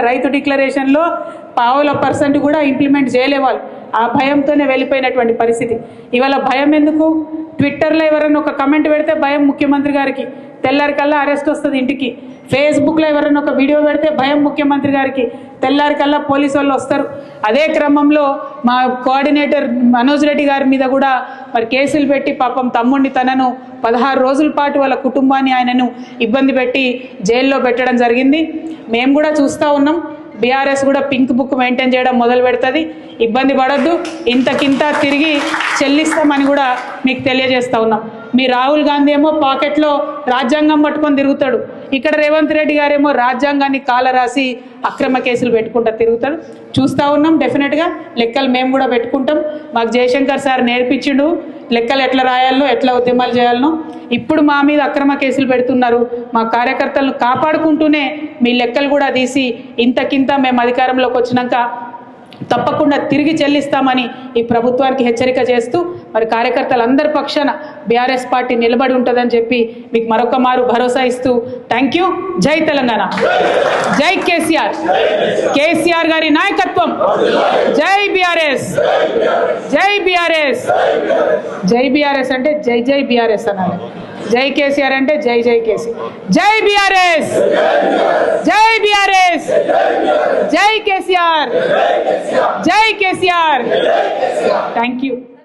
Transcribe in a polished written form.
రైతు డిక్లరేషన్లో 0.5% కూడా ఇంప్లిమెంట్ చేయలేవాళ్ళు. ఆ భయంతోనే వెళ్ళిపోయినటువంటి పరిస్థితి. ఇవాళ భయం ఎందుకు? ట్విట్టర్లో ఎవరైనా ఒక కమెంట్ పెడితే భయం ముఖ్యమంత్రి గారికి, తెల్లారికల్లా అరెస్ట్ వస్తుంది ఇంటికి. ఫేస్బుక్లో ఎవరైనా ఒక వీడియో పెడితే భయం ముఖ్యమంత్రి గారికి, తెల్లారికల్లా పోలీసు వాళ్ళు వస్తారు. అదే క్రమంలో మా కోఆర్డినేటర్ మనోజ్ రెడ్డి గారి మీద కూడా మరి కేసులు పెట్టి పాపం తమ్ముడిని తనను 16 రోజుల పాటు వాళ్ళ కుటుంబాన్ని ఆయనను ఇబ్బంది పెట్టి జైల్లో పెట్టడం జరిగింది. మేము కూడా చూస్తూ ఉన్నాం. బీఆర్ఎస్ కూడా పింక్ బుక్ మెయింటైన్ చేయడం మొదలు పెడుతుంది. ఇబ్బంది పడద్దు, ఇంతకింత తిరిగి చెల్లిస్తామని కూడా మీకు తెలియజేస్తూ ఉన్నాం. మీ రాహుల్ గాంధీ ఏమో పాకెట్లో రాజ్యాంగం పట్టుకొని తిరుగుతాడు, ఇక్కడ రేవంత్ రెడ్డి గారేమో రాజ్యాంగాన్ని కాలరాసి అక్రమ కేసులు పెట్టుకుంటూ తిరుగుతాడు. చూస్తూ ఉన్నాం. డెఫినెట్గా లెక్కలు మేము కూడా పెట్టుకుంటాం. మాకు జయశంకర్ సార్ నేర్పించిండు లెక్కలు ఎట్లా రాయాలనో, ఎట్లా ఉద్యమాలు చేయాలనో. ఇప్పుడు మా మీద అక్రమ కేసులు పెడుతున్నారు. మా కార్యకర్తలను కాపాడుకుంటూనే మీ లెక్కలు కూడా తీసి ఇంతకింత మేము అధికారంలోకి వచ్చినాక తప్పకుండా తిరిగి చెల్లిస్తామని ఈ ప్రభుత్వానికి హెచ్చరిక చేస్తూ మరి కార్యకర్తలందరి పక్షాన బీఆర్ఎస్ పార్టీ నిలబడి ఉంటుందని చెప్పి మీకు మరొక మారు భరోసా ఇస్తూ థ్యాంక్ యూ. జై తెలంగాణ, జై కేసీఆర్, కేసీఆర్ గారి నాయకత్వం, జై బీఆర్ఎస్, జై బీఆర్ఎస్. జై బీఆర్ఎస్ అంటే జై జై బీఆర్ఎస్ అనాలి, జై కేసీఆర్ అంటే జై జై కేసీ. జై బీఆర్ఎస్, జై బీఆర్ఎస్, జై కేసీఆర్, జై కేసీఆర్. Thank you.